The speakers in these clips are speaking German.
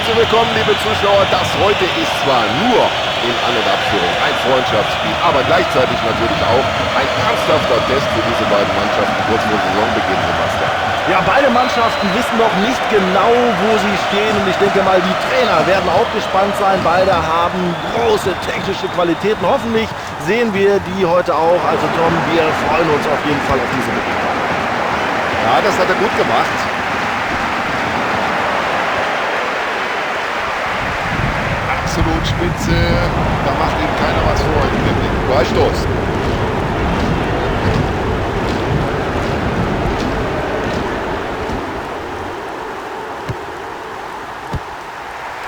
herzlich willkommen, liebe Zuschauer. Das heute ist zwar nur in An- und Abführung ein Freundschaftsspiel, aber gleichzeitig natürlich auch ein ernsthafter Test für diese beiden Mannschaften kurz vor Saisonbeginn, Sebastian. Ja, beide Mannschaften wissen noch nicht genau, wo sie stehen. Und ich denke mal, die Trainer werden auch gespannt sein. Beide haben große technische Qualitäten. Hoffentlich sehen wir die heute auch. Also Tom, wir freuen uns auf jeden Fall auf diese Begegnung. Ja, das hat er gut gemacht. Absolut spitze. Da macht ihm keiner was vor im Dribbling. Freistoß.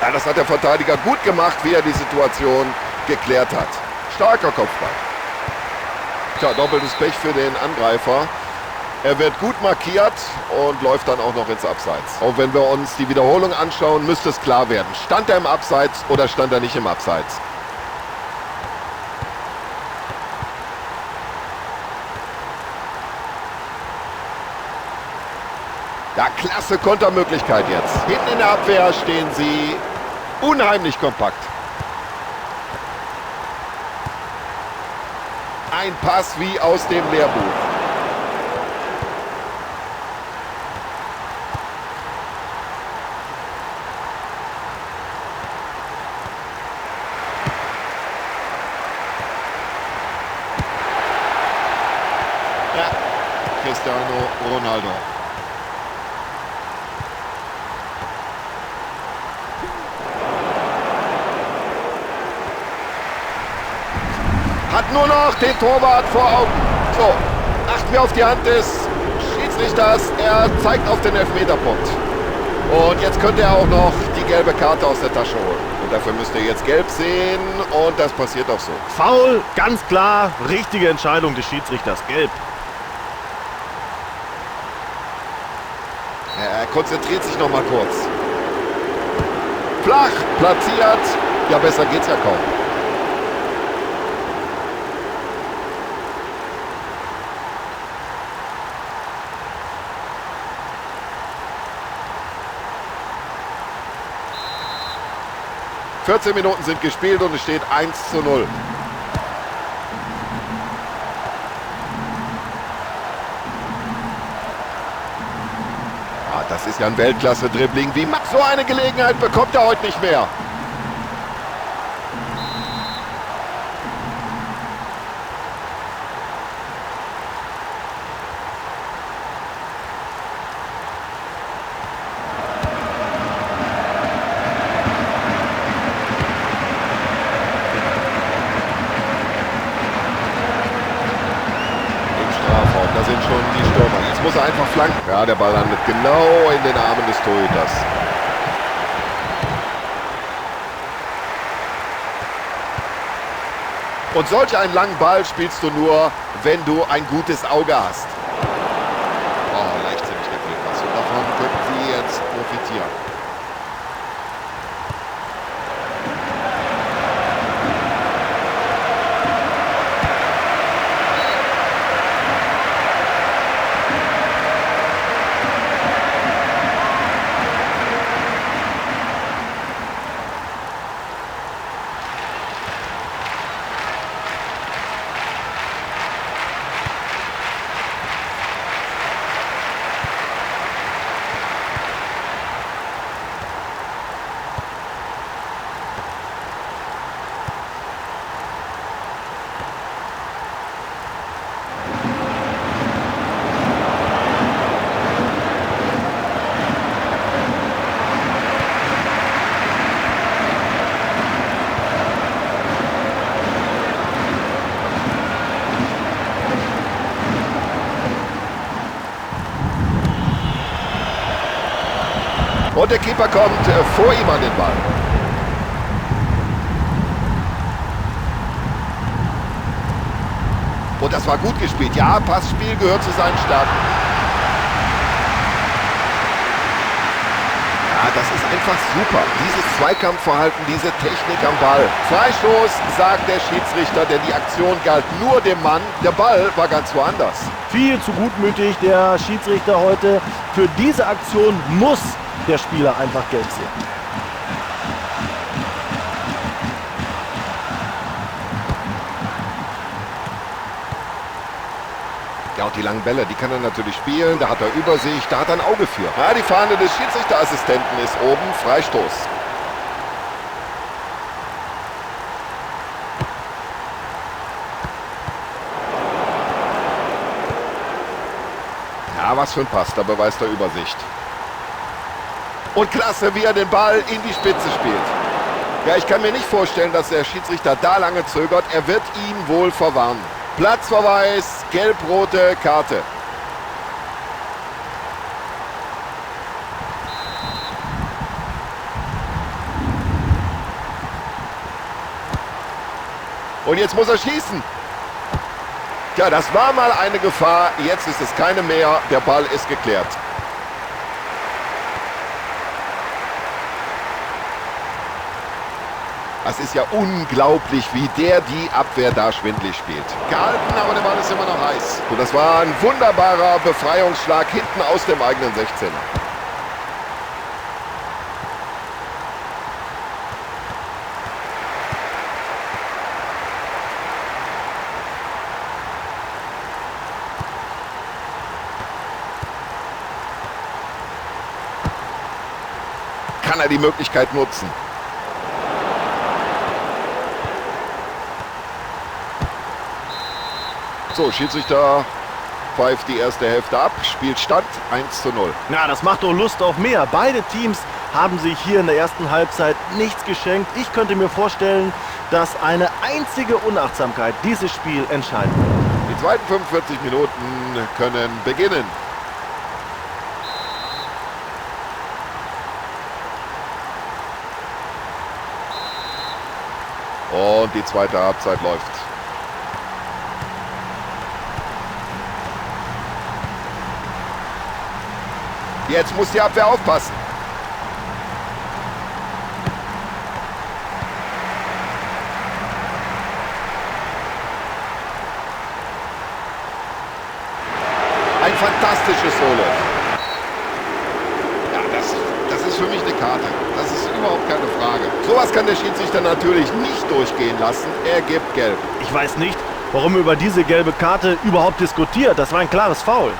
Ja, das hat der Verteidiger gut gemacht, wie er die Situation geklärt hat. Starker Kopfball. Tja, doppeltes Pech für den Angreifer. Er wird gut markiert und läuft dann auch noch ins Abseits. Auch wenn wir uns die Wiederholung anschauen, müsste es klar werden. Stand er im Abseits oder stand er nicht im Abseits? Ja, klasse Kontermöglichkeit jetzt. Hinten in der Abwehr stehen sie unheimlich kompakt. Ein Pass wie aus dem Lehrbuch. Ja, Cristiano Ronaldo. Hat nur noch den Torwart vor Augen. So, achten wir auf die Hand des Schiedsrichters. Er zeigt auf den Elfmeterpunkt. Und jetzt könnte er auch noch die gelbe Karte aus der Tasche holen. Und dafür müsste er jetzt gelb sehen. Und das passiert auch so. Foul, ganz klar. Richtige Entscheidung des Schiedsrichters. Gelb. Er konzentriert sich noch mal kurz. Flach, platziert. Ja, besser geht's ja kaum. ...14 Minuten sind gespielt und es steht 1:0. Ah, das ist ja ein Weltklasse-Dribbling. Wie macht so eine Gelegenheit bekommt er heute nicht mehr? Da sind schon die Stürmer. Jetzt muss er einfach flanken. Ja, der Ball landet genau in den Armen des Torhüters. Und solch einen langen Ball spielst du nur, wenn du ein gutes Auge hast. Oh, leichtsinnig der Fehlpass. Und davon könnten sie jetzt profitieren. Und der Keeper kommt vor ihm an den Ball. Und das war gut gespielt. Ja, Passspiel gehört zu seinen Stärken. Ja, das ist einfach super. Dieses Zweikampfverhalten, diese Technik am Ball. Freistoß, sagt der Schiedsrichter, denn die Aktion galt nur dem Mann. Der Ball war ganz woanders. Viel zu gutmütig der Schiedsrichter heute. Für diese Aktion muss der Spieler einfach gelb sehen. Ja, und die langen Bälle, die kann er natürlich spielen. Da hat er Übersicht, da hat er ein Auge für. Ja, die Fahne des Schiedsrichterassistenten ist oben. Freistoß. Ja, was für ein Pass, da beweist er Übersicht. Und klasse, wie er den Ball in die Spitze spielt. Ja, ich kann mir nicht vorstellen, dass der Schiedsrichter da lange zögert. Er wird ihn wohl verwarnen. Platzverweis, gelb-rote Karte. Und jetzt muss er schießen. Ja, das war mal eine Gefahr. Jetzt ist es keine mehr. Der Ball ist geklärt. Das ist ja unglaublich, wie der die Abwehr da schwindlig spielt. Gehalten, aber der Ball ist immer noch heiß. Und das war ein wunderbarer Befreiungsschlag hinten aus dem eigenen 16er. Kann er die Möglichkeit nutzen? So, Schiedsrichter pfeift die erste Hälfte ab, Spielstand 1:0. Ja, das macht doch Lust auf mehr. Beide Teams haben sich hier in der ersten Halbzeit nichts geschenkt. Ich könnte mir vorstellen, dass eine einzige Unachtsamkeit dieses Spiel entscheiden wird. Die zweiten 45 Minuten können beginnen. Und die zweite Halbzeit läuft. Jetzt muss die Abwehr aufpassen. Ein fantastisches Solo. Ja, das ist für mich eine Karte. Das ist überhaupt keine Frage. Sowas kann der Schiedsrichter natürlich nicht durchgehen lassen. Er gibt Gelb. Ich weiß nicht, warum über diese gelbe Karte überhaupt diskutiert. Das war ein klares Foul.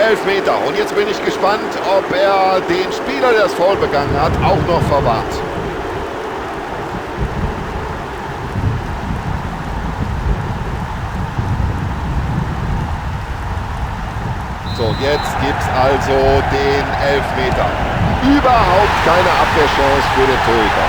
Elfmeter. Und jetzt bin ich gespannt, ob er den Spieler, der das Foul begangen hat, auch noch verwahrt. So, und jetzt gibt es also den Elfmeter. Überhaupt keine Abwehrchance für den Torhüter.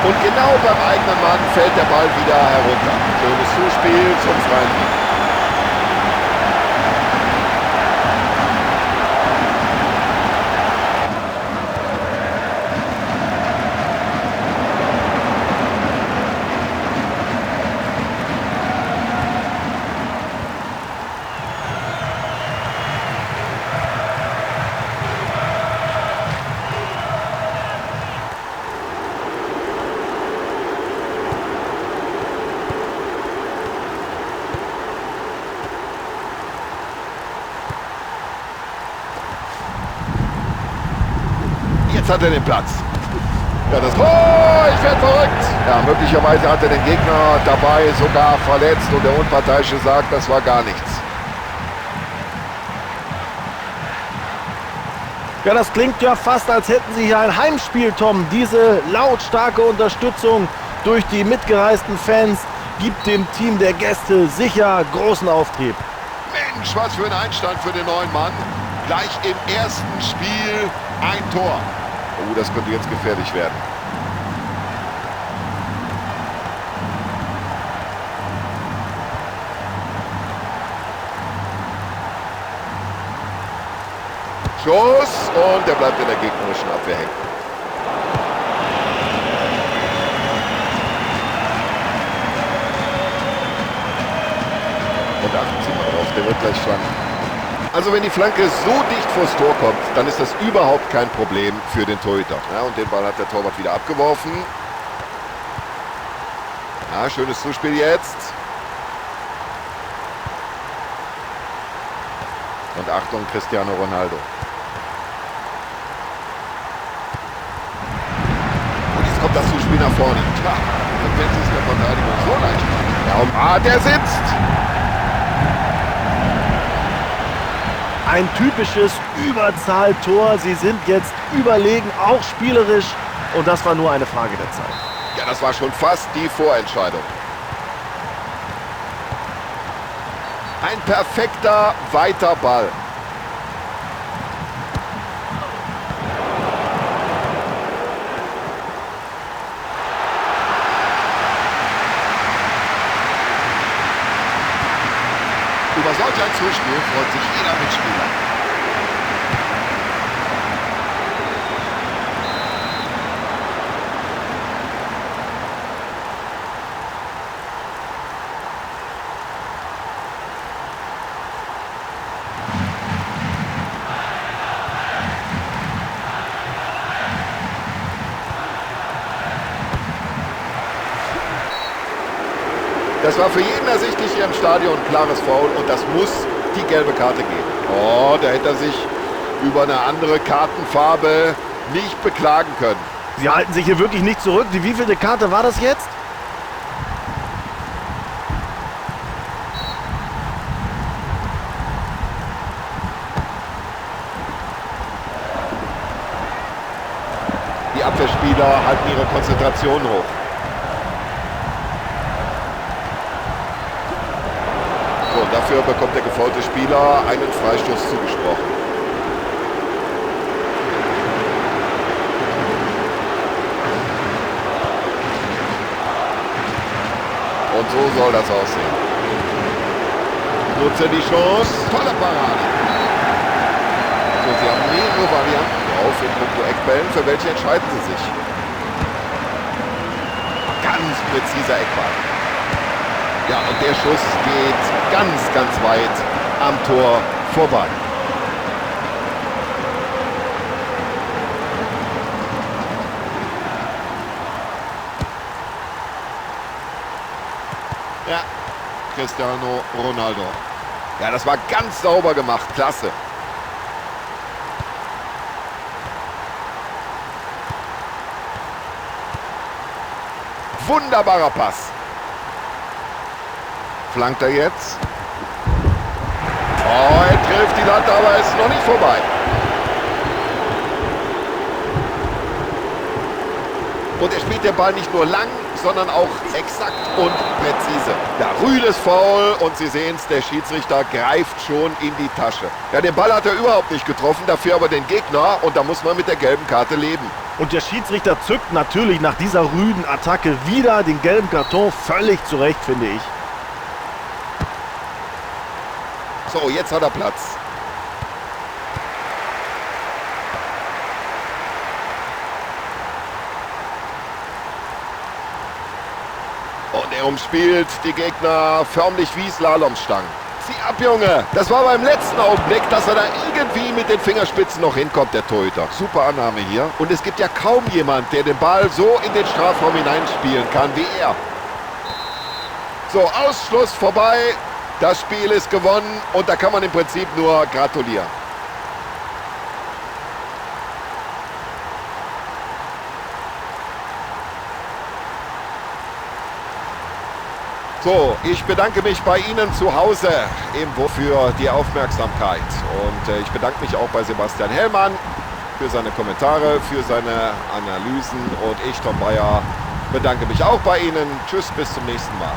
Und genau beim eigenen Mann fällt der Ball wieder herunter. Schönes Zuspiel zum freien Mann. Jetzt hat er den Platz. Ja, das... Oh, ich werde verrückt. Ja, möglicherweise hat er den Gegner dabei sogar verletzt und der Unparteiische sagt, das war gar nichts. Ja, das klingt ja fast, als hätten sie hier ein Heimspiel, Tom. Diese lautstarke Unterstützung durch die mitgereisten Fans gibt dem Team der Gäste sicher großen Auftrieb. Mensch, was für ein Einstand für den neuen Mann. Gleich im ersten Spiel ein Tor. Oh, das könnte jetzt gefährlich werden. Schuss und der bleibt in der gegnerischen Abwehr hängen. Und 8 ziehen wir drauf. auf, der wird gleich schlanken. Also wenn die Flanke so dicht vors Tor kommt, dann ist das überhaupt kein Problem für den Torhüter. Ja, und den Ball hat der Torwart wieder abgeworfen. Ja, schönes Zuspiel jetzt. Und Achtung, Cristiano Ronaldo. Und jetzt kommt das Zuspiel nach vorne. Tja, und wenn es der Verteidigung so leicht macht. Ja, der sitzt! Ein typisches Überzahltor. Sie sind jetzt überlegen, auch spielerisch. Und das war nur eine Frage der Zeit. Ja, das war schon fast die Vorentscheidung. Ein perfekter weiter Ball. Über solch ein Zuspiel freut sich jeder Mitspieler. Das war für jeden ersichtlich hier im Stadion ein klares Foul und das muss die gelbe Karte geben. Oh, da hätte er sich über eine andere Kartenfarbe nicht beklagen können. Sie halten sich hier wirklich nicht zurück. Die wievielte Karte war das jetzt? Die Abwehrspieler halten ihre Konzentration hoch. So, dafür bekommt der gefaulte Spieler einen Freistoß zugesprochen. Und so soll das aussehen. Nutze die Chance. Tolle Parade. So, sie haben mehrere Varianten drauf in puncto Eckbällen. Für welche entscheiden sie sich? Ganz präziser Eckball. Ja, und der Schuss geht ganz, ganz weit am Tor vorbei. Ja, Cristiano Ronaldo. Ja, das war ganz sauber gemacht. Klasse. Wunderbarer Pass. Flankt er jetzt. Oh, er trifft die Latte, aber ist noch nicht vorbei. Und er spielt den Ball nicht nur lang, sondern auch exakt und präzise. Ja, rüdes Foul und Sie sehen es, der Schiedsrichter greift schon in die Tasche. Ja, den Ball hat er überhaupt nicht getroffen, dafür aber den Gegner und da muss man mit der gelben Karte leben. Und der Schiedsrichter zückt natürlich nach dieser rüden Attacke wieder den gelben Karton. Völlig zu Recht, finde ich. So, jetzt hat er Platz. Und er umspielt die Gegner förmlich wie Slalomstangen. Zieh ab, Junge! Das war beim letzten Augenblick, dass er da irgendwie mit den Fingerspitzen noch hinkommt, der Torhüter. Super Annahme hier. Und es gibt ja kaum jemand, der den Ball so in den Strafraum hineinspielen kann wie er. So, Ausschluss vorbei. Das Spiel ist gewonnen und da kann man im Prinzip nur gratulieren. So, ich bedanke mich bei Ihnen zu Hause ebenso für die Aufmerksamkeit. Und ich bedanke mich auch bei Sebastian Hellmann für seine Kommentare, für seine Analysen. Und ich, Tom Bayer, bedanke mich auch bei Ihnen. Tschüss, bis zum nächsten Mal.